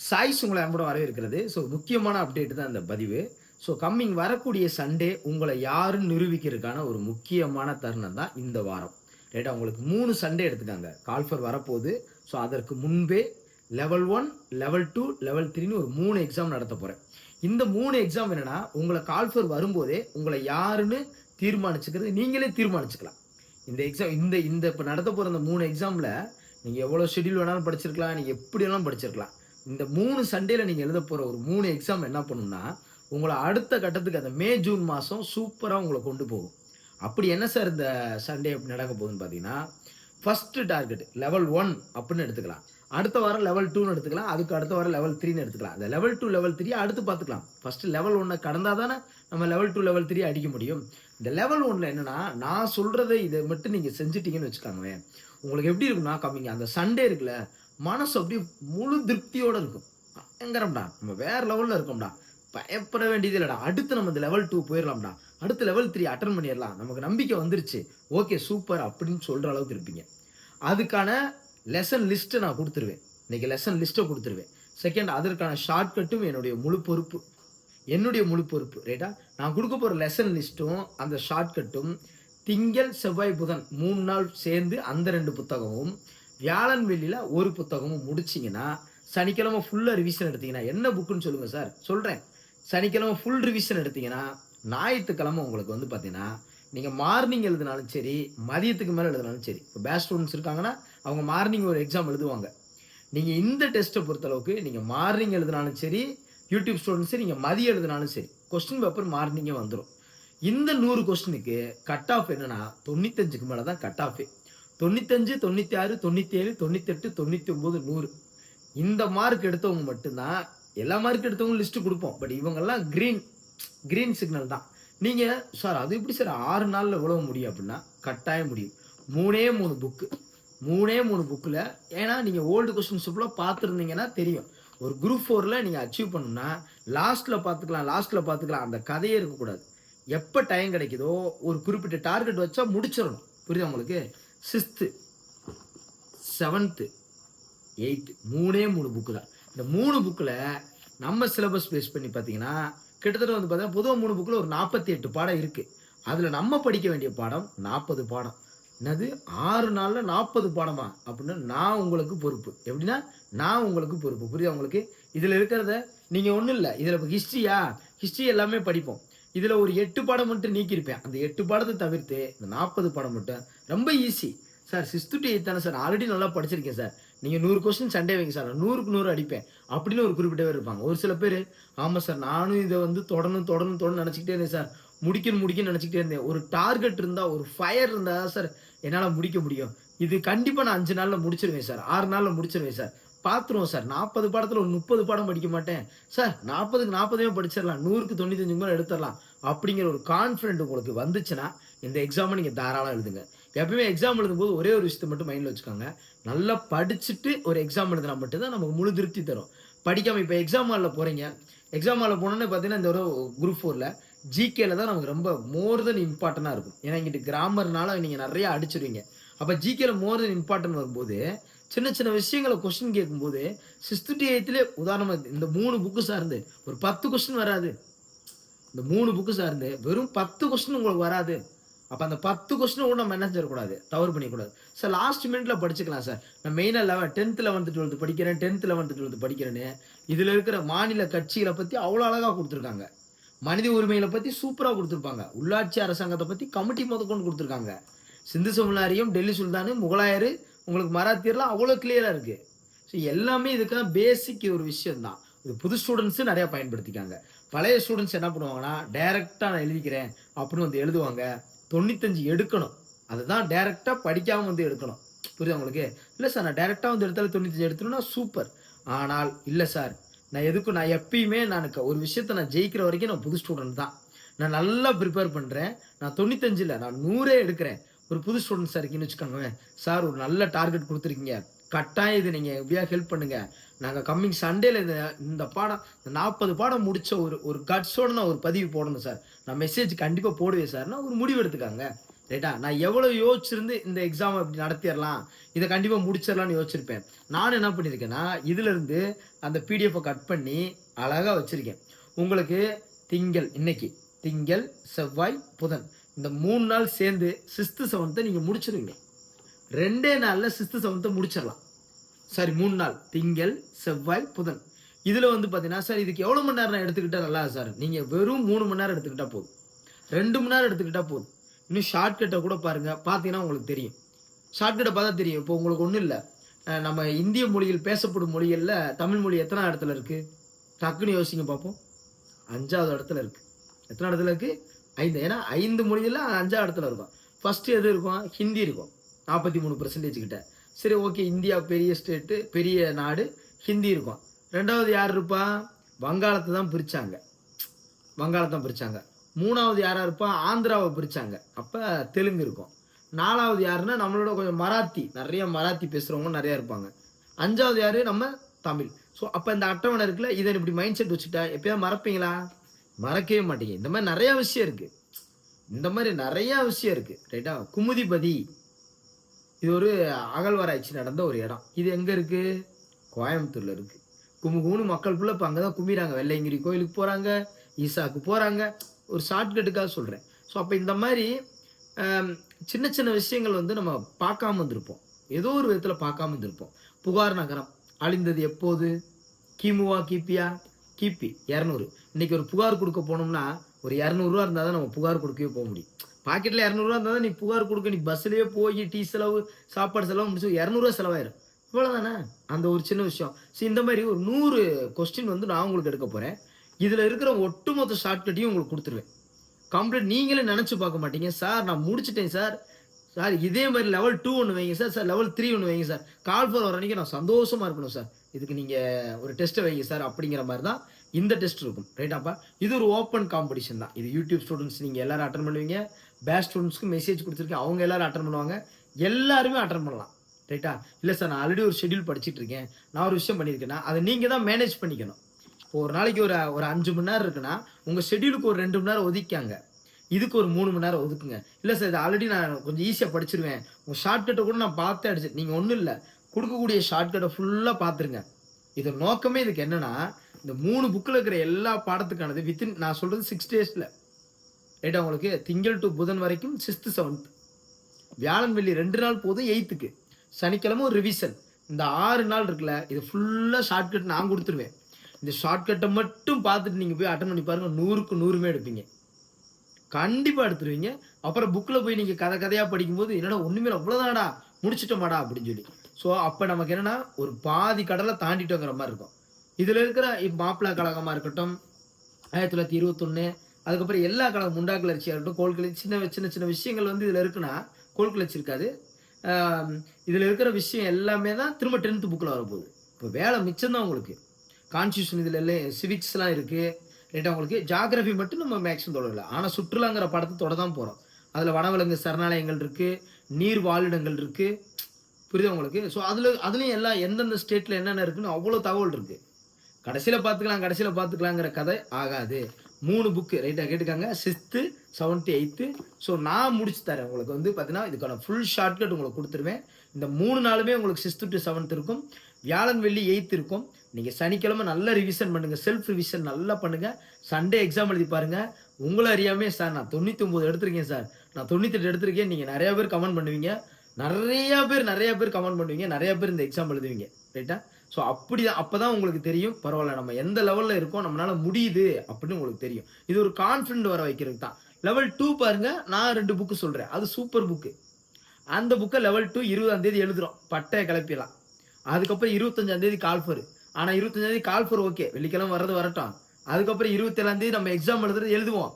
Choice உங்களை அன்போடு வரவேற்கிறது. ஸோ முக்கியமான அப்டேட் தான் இந்த பதிவு. ஸோ கம்மிங் வரக்கூடிய சண்டே உங்களை யாருன்னு நிரூபிக்கிறதுக்கான ஒரு முக்கியமான தருணம் தான் இந்த வாரம். ரைட்டா? உங்களுக்கு 3 சண்டே எடுத்துக்காங்க. கால்ஃபர் வரப்போகுது. ஸோ அதற்கு முன்பே லெவல் 1, லெவல் 2, லெவல் 3ன்னு ஒரு 3 எக்ஸாம் நடத்த போறேன். இந்த 3 எக்ஸாம் என்னன்னா, உங்கள கால்ஃபர் வரும்போதே உங்கள யாருன்னு தீர்மானிச்சுக்கிறது நீங்களே தீர்மானிச்சுக்கலாம். இந்த எக்ஸாம் இந்த இந்த இப்ப நடத்த போற இந்த 3 எக்ஸாம்ல நீங்க எவ்வளோ ஷெட்யூல் வேணாலும் படிச்சிருக்கலாம். நீங்க எப்படி வேணாலும் படிச்சிருக்கலாம். இந்த 3 சண்டேல நீங்க எழுத போற ஒரு 3 எக்ஸாம் என்ன பண்ணும்னா, உங்கள அடுத்த கட்டத்துக்கு அந்த மே, ஜூன் மாசம் சூப்பரா உங்கள கொண்டு போகும். அப்படி என்ன சார் இந்த சண்டே நடக்க போகுதுன்னு பார்த்தீங்கன்னா, ஃபர்ஸ்ட் டார்கெட் லெவல் 1 அப்படின்னு எடுத்துக்கலாம். அடுத்த வாரம் லெவல் 2ன்னு எடுத்துக்கலாம். அதுக்கு அடுத்த வாரம் லெவல் 3ன்னு எடுத்துக்கலாம். அந்த லெவல் 2, லெவல் 3 அடுத்து பார்த்துக்கலாம். ஃபர்ஸ்ட் லெவல் 1 கடந்தா தானே நம்ம லெவல் 2, லெவல் 3 அடிக்க முடியும். இந்த லெவல் 1ல என்னன்னா, நான் சொல்றதை இதை மட்டும் நீங்க செஞ்சுட்டீங்கன்னு வச்சுக்காங்களேன், உங்களுக்கு எப்படி இருக்கும்னா, கம்மிங்க அந்த சண்டே இருக்குல்ல, மனசு அப்படியே முழு திருப்தியோட இருக்கும். பயங்கரம்டா, நம்ம வேற லெவல்ல இருக்கோம்டா, பயப்பட வேண்டியது இல்லடா, அடுத்து நம்ம இந்த லெவல் 2 போயிடலாம்டா, அடுத்து லெவல் 3 அட்டன் பண்ணிடலாம், நமக்கு நம்பிக்கை வந்துருச்சு, ஓகே சூப்பர் அப்படின்னு சொல்ற அளவுக்கு இருப்பீங்க. அதுக்கான லெசன் லிஸ்ட்டை நான் கொடுத்துருவேன். இன்னைக்கு லெசன் லிஸ்ட்டை கொடுத்துருவேன். செகண்ட், அதற்கான ஷார்ட்கட்டும் என்னுடைய முழு பொறுப்பு. ரைட்டா? நான் கொடுக்க போகிற லெசன் லிஸ்ட்டும் அந்த ஷார்ட்கட்டும் திங்கள், செவ்வாய், புதன் 3 நாள் சேர்ந்து அந்த 2 புத்தகமும், வியாழன் வெள்ளியில் ஒரு புத்தகமும் முடிச்சிங்கன்னா, சனிக்கிழமை ஃபுல்லாக ரிவிஷன் எடுத்தீங்கன்னா, என்ன புக்குன்னு சொல்லுங்கள் சார், சொல்கிறேன். சனிக்கிழமை ஃபுல் ரிவிஷன் எடுத்தீங்கன்னா, ஞாயிற்றுக்கிழமை உங்களுக்கு வந்து பார்த்தீங்கன்னா, நீங்கள் மார்னிங் எழுதினாலும் சரி, மதியத்துக்கு மேலே எழுதினாலும் சரி. இப்போ பேட்ச் ஸ்டூடெண்ட்ஸ் இருக்காங்கன்னா, அவங்க மார்னிங் ஒரு எக்ஸாம் எழுதுவாங்க. நீங்கள் இந்த டெஸ்ட்டை பொறுத்தளவுக்கு நீங்கள் மார்னிங் எழுதினாலும் சரி, யூடியூப் ஸ்டூடெண்ட்ஸ் நீங்கள் மதியம் எழுதினாலும் சரி, கொஸ்டின் பேப்பர் மார்னிங்கே வந்துடும். இந்த 100 கொஸ்டினுக்கு கட் ஆஃப் என்னன்னா 95க்கு மேலே தான் கட் ஆஃபே. 95, 96, 97, 98, 99, 100 இந்த மார்க் எடுத்தவங்க மட்டும்தான். எல்லா மார்க் எடுத்தவங்க லிஸ்ட் கொடுப்போம். பட் இவங்கெல்லாம் கிரீன் சிக்னல் தான். நீங்க சார் அது எப்படி சார் 6 நாள்ல எவ்வளவு முடியும் அப்படின்னா, கட்டாயம் முடியும். 3 புக்கில். ஏன்னா நீங்க ஓல்டு கொஸ்டின்ஸ் ஃபுல்லாக பார்த்துருந்தீங்கன்னா தெரியும். ஒரு குரூப் 4ல நீங்க அச்சீவ் பண்ணணும்னா லாஸ்ட்ல பார்த்துக்கலாம் அந்த கதையே இருக்கக்கூடாது. எப்போ டைம் கிடைக்குதோ ஒரு குறிப்பிட்ட டார்கெட் வச்சா முடிச்சிடணும். புரியுதா உங்களுக்கு? 6th, 7th, 8th 3 புக்கு தான். இந்த 3 புக்கில் நம்ம சிலபஸ் பேஸ் பண்ணி பார்த்தீங்கன்னா, கிட்டத்தட்ட வந்து பார்த்தீங்கன்னா பொதுவாக 3 புக்கில் ஒரு 48 பாடம் இருக்குது. அதில் நம்ம படிக்க வேண்டிய பாடம் 40 பாடம். என்னது 6 நாளில் 40 பாடமா அப்படின்னு நான் உங்களுக்கு பொறுப்பு. எப்படின்னா நான் உங்களுக்கு பொறுப்பு. புரியுதா உங்களுக்கு? இதில் இருக்கிறத நீங்கள் ஒன்றும் இல்லை, இதில் இப்போ ஹிஸ்ட்ரி எல்லாமே படிப்போம். இதில் ஒரு 8 பாடம் மட்டும் நீக்கியிருப்பேன். அந்த 8 பாடத்தை தவிர்த்து இந்த 40 பாடம் மட்டும் ரொம்ப easy sir. 6th to 8th தானே சார், ஆல்ரெடி நல்லா படிச்சிருக்கேன் சார், நீங்கள் 100 கொஸ்டின் சண்டே வைங்க சார், 100க்கு 100 அடிப்பேன் அப்படின்னு ஒரு குறிப்பிட்ட பேர் இருப்பாங்க. ஒரு சில பேர் ஆமாம் சார் நானும் இதை வந்து தொடர்ந்து நினச்சிக்கிட்டே இருந்தேன் சார், முடிக்கணும்னு நினச்சிக்கிட்டே இருந்தேன். ஒரு டார்கெட் இருந்தால், ஒரு ஃபயர் இருந்தால் சார் என்னால் முடிக்க முடியும். இது கண்டிப்பாக நான் 5 நாளில் முடிச்சிருவேன் சார், 6 நாளில் முடிச்சிருவேன் சார், பார்த்துருவோம் சார். 40 பாடத்தில் ஒரு 30 பாடம் படிக்க மாட்டேன் சார், 40க்கு 40 படிச்சிடலாம், 100க்கு 95 மேலே எடுத்துடலாம் அப்படிங்கிற ஒரு கான்ஃபிடென்ட் உங்களுக்கு வந்துச்சுன்னா இந்த எக்ஸாமை நீங்கள் தாராளம் எழுதுங்க. எப்பவுமே எக்ஸாம் எழுதும்போது ஒரே ஒரு விஷயத்தை மட்டும் மைண்டில் வச்சுக்கோங்க, நல்லா படிச்சுட்டு ஒரு எக்ஸாம் எழுதுனா மட்டும்தான் நமக்கு முழு திருப்தி தரும். படிக்காமல் இப்போ எக்ஸாம் ஹாலில் போகிறீங்க, எக்ஸாம் ஹாலில் போனோன்னு பார்த்தீங்கன்னா இந்த ஒரு குரூப் 4ல் ஜிகேல தான் நமக்கு ரொம்ப மோர் தென் இம்பார்ட்டண்டாக இருக்கும். ஏன்னா இங்கிட்டு கிராமர்னால நீங்கள் நிறையா அடிச்சிருவீங்க. அப்போ ஜிகேல மோர் தென் இம்பார்ட்டன்ட் வரும்போது சின்ன விஷயங்களை கொஸ்டின் கேட்கும்போது 6th to 8th உதாரணமாக இந்த 3 புக்கு சார்ந்து ஒரு 10 கொஸ்டின் வராது. இந்த 3 புக்கு சார்ந்து வெறும் 10 கொஸ்டின் உங்களுக்கு வராது. அப்போ அந்த 10 கொஸ்டின் கூட நம்ம என்ன செய்யக்கூடாது, தவறு பண்ணிக்கூடாது சார். லாஸ்ட் மினிட்ல படிச்சுக்கலாம் சார். நான் மெயினாக 10th, 11th, 12th படிக்கிறேன், 10th, 11th, 12th படிக்கிறேன்னு இதில் இருக்கிற மாநில கட்சிகளை பற்றி அவ்வளோ அழகாக கொடுத்துருக்காங்க. மனித உரிமைகளை பற்றி சூப்பராக கொடுத்துருப்பாங்க. உள்ளாட்சி அரசாங்கத்தை பற்றி கமிட்டி முதற்கொண்டு கொடுத்துருக்காங்க. சிந்து சமுலாரியம், டெல்லி சுல்தானு, முகலாயர், உங்களுக்கு மராத்தியர்லாம் அவ்வளோ கிளியராக இருக்குது. ஸோ எல்லாமே இதுக்காக பேசிக் ஒரு விஷயம்தான். இது புது ஸ்டூடெண்ட்ஸு நிறையா பயன்படுத்திக்காங்க. பழைய ஸ்டூடெண்ட்ஸ் என்ன பண்ணுவாங்கன்னா, டைரெக்டாக நான் எழுதிக்கிறேன் அப்படின்னு வந்து எழுதுவாங்க. 95 எடுக்கணும், அதுதான் டைரெக்டாக படிக்காமல் வந்து எடுக்கணும். புரியுது உங்களுக்கு? இல்லை சார் நான் டைரெக்டாக வந்து எடுத்தாலும் 95 எடுத்துணும்னா சூப்பர். ஆனால் இல்லை சார், நான் எப்பயுமே ஒரு விஷயத்தை நான் ஜெயிக்கிற வரைக்கும் நான் புது ஸ்டூடெண்ட் தான். நான் நல்லா ப்ரிப்பேர் பண்ணுறேன். நான் 95 இல்லை, நான் 100 எடுக்கிறேன். ஒரு புது ஸ்டூடெண்ட்ஸாக இருக்கீங்கன்னு வச்சுக்கோங்க சார், ஒரு நல்ல டார்கெட் கொடுத்துருக்கீங்க, கட்டாயம் இது நீங்கள் எப்படியா ஹெல்ப் பண்ணுங்கள். நாங்கள் கம்மிங் சண்டேல இந்த பாடம், இந்த 40 பாடம் முடித்த ஒரு கட்ஸோடு நான் ஒரு பதிவு போடணும் சார், நான் மெசேஜ் கண்டிப்பாக போடுவேன் சார், நான் ஒரு முடிவு எடுத்துக்காங்க. ரைட்டா? நான் எவ்வளவு யோசிச்சிருந்து இந்த எக்ஸாம இப்படி நடத்திறலாம். இத கண்டிப்பா முடிச்சிடலாம்னு யோசிச்சிருப்பேன். நானும் என்ன பண்ணியிருக்கேன்னா, இதிலிருந்து அந்த பிடிஎஃப்ப கட் பண்ணி அழகா வச்சிருக்கேன். உங்களுக்கு இன்னைக்கு திங்கள், செவ்வாய், புதன் இந்த 3 நாள் சேர்ந்து 6த், 7த்த நீங்க முடிச்சிருவீங்க. 2டே நாள்ல 6த், 7த்த முடிச்சிடலாம். சாரி 3 நாள். திங்கள், செவ்வாய், புதன். இதுல வந்து பார்த்தீங்கன்னா, சார் இதுக்கு எவ்வளவு மணி நேரம் நான் எடுத்துக்கிட்டா நல்லா சார்? நீங்க வெறும் 3 மணி நேரம் எடுத்துக்கிட்டா போதும். 2 மணி நேரம் எடுத்துக்கிட்டா போதும். இன்னும் ஷார்ட்கட்ட கூட பாருங்க. பார்த்தீங்கன்னா உங்களுக்கு தெரியும். ஷார்ட்கட்ட பார்த்தா தெரியும். இப்போ உங்களுக்கு ஒண்ணும் இல்ல. நம்ம இந்திய மொழியில் பேசப்படும் மொழிகள்ல தமிழ் மொழி எத்தன இடத்துல இருக்கு? டக்குன்னு யோசிங்க பார்ப்போம். 5வது இடத்துல இருக்கு. எத்தன இடத்துல இருக்கு? 5. ஏன்னா 5 மொழிகள்ல 5வது இடத்துல இருக்கும். ஃபர்ஸ்ட் எது இருக்கும்? ஹிந்தி இருக்கும். 43% கிட்ட. சரி ஓகே. இந்தியா பெரிய ஸ்டேட், பெரிய நாடு. ஹிந்தி இருக்கும். 2வது யார் இருப்பா? வங்காளத்த தான் பிரிச்சாங்க. 3வது யாரா இருப்பா? ஆந்திராவ பிரிச்சாங்க. அப்ப தெலுங்கு இருக்கும். 4வது யாருன்னா நம்மளோட கொஞ்சம் மராத்தி. நெறைய மராத்தி பேசுறவங்க நெறைய இருப்பாங்க. 5வது யாரு? நம்ம தமிழ். ஸோ அப்ப இந்த அட்டவணை இருக்குல்ல, இத இப்படி மைண்ட் செட் வச்சுட்டா எப்பயாவது மறப்பீங்களா? மறக்கவே மாட்டீங்க. இந்த மாரி நெறைய விஷயம் இருக்கு. ரைட்டா? குமுதிபதி. இது ஒரு அகழ்வாராய்ச்சி நடந்த ஒரு இடம். இது எங்க இருக்கு? கோயம்புத்தூர்ல இருக்கு. குமுகுமுன்னு மக்கள் ஃபுல்லா இப்ப அங்க தான் குமிறாங்க. வெள்ளையங்கிரி கோயிலுக்கு போறாங்க, ஈசாக்கு போறாங்க. ஒரு ஷார்ட்கட்டுக்காக சொல்றேன். ஸோ அப்ப இந்த மாரி அம் சின்ன சின்ன விஷயங்கள் வந்து நம்ம பார்க்காம இருந்திருப்போம். ஏதோ ஒரு விதத்துல பார்க்காம இருந்திருப்போம். புகார் நகரம் அழிந்தது எப்போது? கிமுவா? கிபியா? கிபி 200. இன்னைக்கு ஒரு புகார் குடுக்க போனோம்னா, ஒரு ரூ. 200 இருந்தா தான் நம்ம புகார் குடுக்கவே போ முடியும். பாக்கெட்ல ரூ. 200 இருந்தா தான் நீ புகார் குடுக்க, நீ பஸ்லயே போய் டீ செலவு, சாப்பாடு செலவு முடிச்சு ரூ. 200 செலவாயிரும். இவ்வளவுதானே? அந்த ஒரு சின்ன விஷயம். இந்த மாரி ஒரு 100 கொஸ்டின் வந்து நான் உங்களுக்கு எடுக்க போறேன். இதுல இருக்கிற ஒட்டுமொத்த ஷார்ட்கட்டையும் உங்களுக்கு குடுத்துருவேன். கம்ப்ளீட் நீங்களே நெனச்சு பார்க்க மாட்டீங்க. சார் நான் முடிச்சுட்டேன் சார். சார் இதே மாரி லெவல் 2 ஒண்ணு வைங்க சார். சார் லெவல் 3 ஒண்ணு வைங்க சார். கால் ஃபார் வர அன்னைக்கு நான் சந்தோஷமா இருக்கணும் சார். இதுக்கு நீங்க ஒரு டெஸ்ட்ட வைங்க சார் அப்படிங்கிற மாரி தான் இந்த டெஸ்ட் இருக்கும். ரைட்டாப்பா? இது ஒரு ஓப்பன் காம்படிஷன் தான். இது யூடியூப் ஸ்டூடண்ட்ஸ் நீங்க எல்லாரும் அட்டெண்ட் பண்ணுவீங்க. பேட்ச் ஸ்டூடண்ட்ஸ்க்கு மெசேஜ் குடுத்துருக்கேன். அவங்க எல்லாரும் அட்டெண்ட் பண்ணுவாங்க. எல்லாருமே அட்டெண்ட் பண்ணலாம். ரைட்டா? இல்ல சார் நான் ஆல்ரெடி ஒரு ஷெட்யூல் படிச்சுட்டு இருக்கேன். நான் ஒரு விஷயம் பண்ணியிருக்கேன்னா, அத நீங்க தான் மேனேஜ் பண்ணிக்கணும். இப்போ ஒரு நாளைக்கு ஒரு ஒரு 5 மணி நேரம் இருக்குன்னா, உங்க ஷெட்யூலுக்கு ஒரு 2 மணி நேரம் ஒதுக்கிக்கங்க. இதுக்கு ஒரு 3 மணி நேரம் ஒதுக்குங்க. இல்ல சார் இது ஆல்ரெடி நான் கொஞ்சம் ஈஸியா படிச்சுருவேன். உங்க ஷார்ட்கட்ட கூட நான் பார்த்தே நீங்க ஒண்ணும் இல்ல. குடுக்கக்கூடிய ஷார்ட்கட்ட ஃபுல்லா பார்த்துருங்க. இது நோக்கமே இதுக்கு என்னன்னா, இந்த 3 புக்ல இருக்கிற எல்லா பாடத்துக்கானது நான் சொல்றது 6 டேஸ்ல. ரைட்டா? உங்களுக்கு திங்கள் டூ புதன் வரைக்கும் 6த், 7த். வியாழன், வெள்ளி 2 நாள் போதும் 8த்துக்கு. சனிக்கிழமை ஒரு ரிவிஷன். இந்த 6 நாள் இருக்குல்ல, இது ஃபுல்லா ஷார்ட்கட் நான் குடுத்துருவேன். இந்த ஷார்ட்கட்ட மட்டும் பார்த்துட்டு நீங்க போய் அட்டெண்ட் பண்ணி பாருங்க. 100க்கு 100மே எடுப்பீங்க. கண்டிப்பா எடுத்துருவீங்க. அப்புறம் புக்ல போய் நீங்க கதை கதையா படிக்கும்போது, "என்னடா ஒண்ணுமே இல்ல அவ்வளோதானடா, முடிச்சுட்டோமாடா" அப்படின்னு சொல்லி. ஸோ அப்ப நமக்கு என்னன்னா, ஒரு பாதி கடல தாண்டிட்டோங்கிற மாரி இருக்கும். இதுல இருக்கிற மாப்பிள கழகமா இருக்கட்டும், 1921 அதுக்கப்புறம் எல்லா கழகம் முண்டா கிளர்ச்சியா இருக்கட்டும், கோல் கிளர்ச்சி சின்ன சின்ன சின்ன விஷயங்கள் வந்து இதுல இருக்குன்னா, கோல் கிளர்ச்சி இருக்காது. ஆ இதுல இருக்கிற விஷயம் எல்லாமே தான் திரும்ப 10த் புக்ல வரப்போகுது. இப்ப வேலை மிச்சம் தான் உங்களுக்கு. கான்ஸ்டிடியூஷன் இதுல இல்ல, சிவிக்ஸ்லாம் இருக்கு. ரைட்டா? உங்களுக்கு ஜியோகிராஃபி மட்டும் நம்ம மேக்ஸிமம் தொடரல. ஆனா சுற்றுலாங்கிற படத்த தொட தான் போறோம். அதுல வனவிலங்கு சரணாலயங்கள் இருக்கு, நீர் வாழிடங்கள் இருக்கு. புரியுதா உங்களுக்கு? ஸோ அதுலயும் எல்லாம் எந்தெந்த ஸ்டேட்ல என்னென்ன இருக்குன்னு அவ்வளோ தகவல் இருக்கு. கடைசியில பார்த்துக்கலாங்கிற கதை ஆகாது. 3 புக் ரைட்டா? கேட்டுக்கங்க. 6த், 7த், 8த். ஸோ நான் முடிச்சு தரேன். உங்களுக்கு வந்து பார்த்தீங்கன்னா, இதுக்கான ஃபுல் ஷார்ட்கட் உங்களுக்கு குடுத்துருவேன். இந்த 3 நாளுமே உங்களுக்கு 6த் டூ 7த் இருக்கும். வியாழன், வெள்ளி 8த் இருக்கும். நீங்க சனிக்கிழமை நல்லா ரிவிஷன் பண்ணுங்க. செல்ஃப் ரிவிஷன் நல்லா பண்ணுங்க. சண்டே எக்ஸாம் எழுதி பாருங்க. உங்கள அறியாமயே சார் நான் 99 எடுத்திருக்கேன் சார். நான் 98 எடுத்திருக்கேன். நீங்க நெறைய பேர் கமெண்ட் பண்ணுவீங்க. நெறைய பேர் கமெண்ட் பண்ணுவீங்க. நெறைய பேர் இந்த எக்ஸாம் எழுதுவீங்க. ரைட்டா? ஸோ அப்படிதான் அப்பதான் உங்களுக்கு தெரியும். பரவால்ல நம்ம எந்த லெவல்ல இருக்கோம். நம்மளால முடியுது அப்படின்னு உங்களுக்கு தெரியும். இது ஒரு கான்ஃபிடென்ட் வர வைக்கிறதுக்கு தான். லெவல் 2 பாருங்க. நான் 2 புக் சொல்றேன். அது சூப்பர் புக். அந்த புக்க லெவல் 2 20ஆம் தேதி எழுதுறோம். பட்டைய கிளப்பிடலாம். அதுக்கப்புறம் 25ஆம் தேதி கால் ஃபார். ஆனா 25ஆம் தேதி கால் ஃபார் ஓகே. வெள்ளிக்கிழமை வர்றது வரட்டும். அதுக்கப்புறம் 27ஆம் தேதி நம்ம எக்ஸாம் எழுதுவோம்.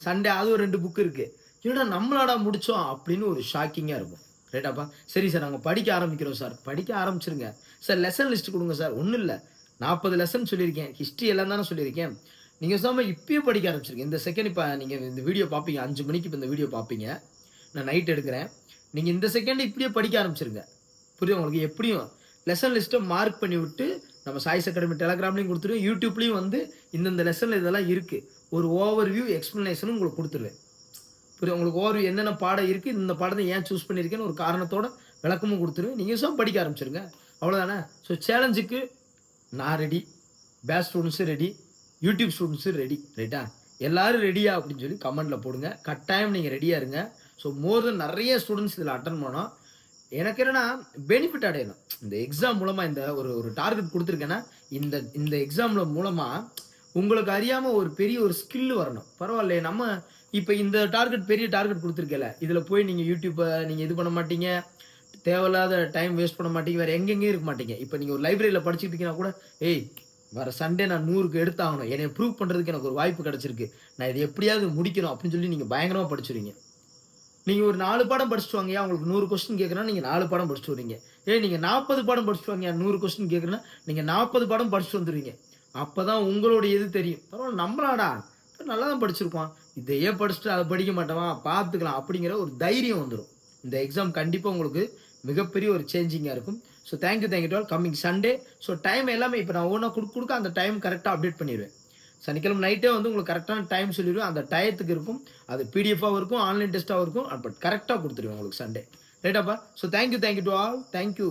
சண்டே அது ஒரு 2 புக் இருக்கு. என்னடா நம்மளாடா முடிச்சோம் அப்படின்னு ஒரு ஷாக்கிங்கா இருக்கும். ரைட்டாப்பா? சரி சார் நாங்க படிக்க ஆரம்பிக்கிறோம் சார். படிக்க ஆரம்பிச்சிருங்க. சார் லெசன் லிஸ்ட் குடுங்க சார். ஒண்ணும் இல்ல. 40 லெசன் சொல்லியிருக்கேன். ஹிஸ்டரி எல்லாம் தானே சொல்லியிருக்கேன். நீங்க பேசாம இப்பயே படிக்க ஆரம்பிச்சிருங்க. இந்த செகண்ட் இப்ப நீங்க இந்த வீடியோ பார்ப்பீங்க. 5 மணிக்கு இப்ப இந்த வீடியோ பார்ப்பீங்க. நான் நைட் எடுக்கிறேன். நீங்க இந்த செகண்ட் இப்படியே படிக்க ஆரம்பிச்சிருங்க. புரியுதா உங்களுக்கு? எப்படியும் லெசன் லிஸ்ட்ட மார்க் பண்ணி விட்டு நம்ம சாய்ஸ் அகாடமி டெலகிராம்லயும் குடுத்துருவேன். யூடியூப்லயும் வந்து இந்தந்த லெசன்ல இதெல்லாம் இருக்கு. ஒரு ஓவர் வியூ எக்ஸ்பிளனேஷனும் உங்களுக்கு குடுத்துருவேன். உங்களுக்கு ஓவர் என்னென்ன பாடம் இருக்குது, இந்த பாடத்தை ஏன் சூஸ் பண்ணியிருக்கேன்னு ஒரு காரணத்தோட விளக்கமும் கொடுத்துருவேன். நீங்கள் யூஸாக படிக்க ஆரம்பிச்சிருங்க. அவ்வளோதானே. ஸோ சேலஞ்சுக்கு நான் ரெடி, பேட்ச் ஸ்டூடெண்ட்ஸும் ரெடி, யூடியூப் ஸ்டூடெண்ட்ஸும் ரெடி. ரைட்டா? எல்லாரும் ரெடியா அப்படின்னு சொல்லி கமெண்ட்டில் போடுங்க. கட்டாயம் நீங்கள் ரெடியாக இருங்க. ஸோ மோர் தென் நிறைய ஸ்டூடெண்ட்ஸ் இதில் அட்டன் பண்ணோம். எனக்கு என்னன்னா பெனிஃபிட் அடையணும். இந்த எக்ஸாம் மூலமாக இந்த ஒரு டார்கெட் கொடுத்துருக்கேன்னா, இந்த எக்ஸாமில் மூலமாக உங்களுக்கு அறியாமல் ஒரு பெரிய ஒரு ஸ்கில் வரணும். பரவாயில்லையே, நம்ம இப்போ இந்த டார்கெட் பெரிய டார்கெட் கொடுத்துருக்கல, இதில் போய் நீங்கள் யூடியூப்பை நீங்கள் இது பண்ண மாட்டீங்க, தேவையில்லாத டைம் வேஸ்ட் பண்ண மாட்டீங்க, வேறு எங்கெங்கேயும் இருக்க மாட்டீங்க. இப்போ நீங்கள் ஒரு லைப்ரரியில் படிச்சுட்டு இருக்கீங்கன்னா கூட, ஏய் வர சண்டே நான் 100க்கு எடுத்தாகணும், என்னை ப்ரூவ் பண்ணுறதுக்கு எனக்கு ஒரு வாய்ப்பு கிடச்சிருக்கு, நான் இதை எப்படியாவது முடிக்கணும் அப்படின்னு சொல்லி நீங்கள் பயங்கரமாக படிச்சுருவீங்க. நீங்கள் ஒரு 4 பாடம் படிச்சுட்டு வாங்கயா, உங்களுக்கு 100 கொஸ்டின் கேட்குறேன்னா நீங்கள் 4 பாடம் படிச்சுட்டு வருவீங்க. நீங்கள் 40 பாடம் படிச்சுட்டு வாங்கயா, 100 கொஸ்டின் கேட்குறேன்னா நீங்கள் 40 பாடம் படிச்சுட்டு வந்துடுவீங்க. அப்போ தான் உங்களுடைய இது தெரியும். பரவாயில்ல, நம்மளாடா நல்லா தான் படிச்சிருக்கோம், இதையே படிச்சுட்டு அதை படிக்க மாட்டோமா, பார்த்துக்கலாம் அப்படிங்கிற ஒரு தைரியம் வந்துடும். இந்த எக்ஸாம் கண்டிப்பாக உங்களுக்கு மிகப்பெரிய ஒரு சேஞ்சிங்காக இருக்கும். So thank you to all. Coming Sunday. So time எல்லாமே இப்போ நான் ஒவ்வொன்றா கொடுக்க அந்த டைம் கரெக்டாக அப்டேட் பண்ணிடுவேன். சனிக்கிழமை நைட்டே வந்து உங்களுக்கு கரெக்டான டைம் சொல்லிடுவேன். அந்த டயத்துக்கு இருக்கும். அது பிடிஎஃபாகவும் இருக்கும், ஆன்லைன் டெஸ்ட்டாகவும் இருக்கும். பட் கரெக்டாக கொடுத்துருவேன் உங்களுக்கு சண்டே. ரைட்டாப்பா? So thank you to all. Thank you.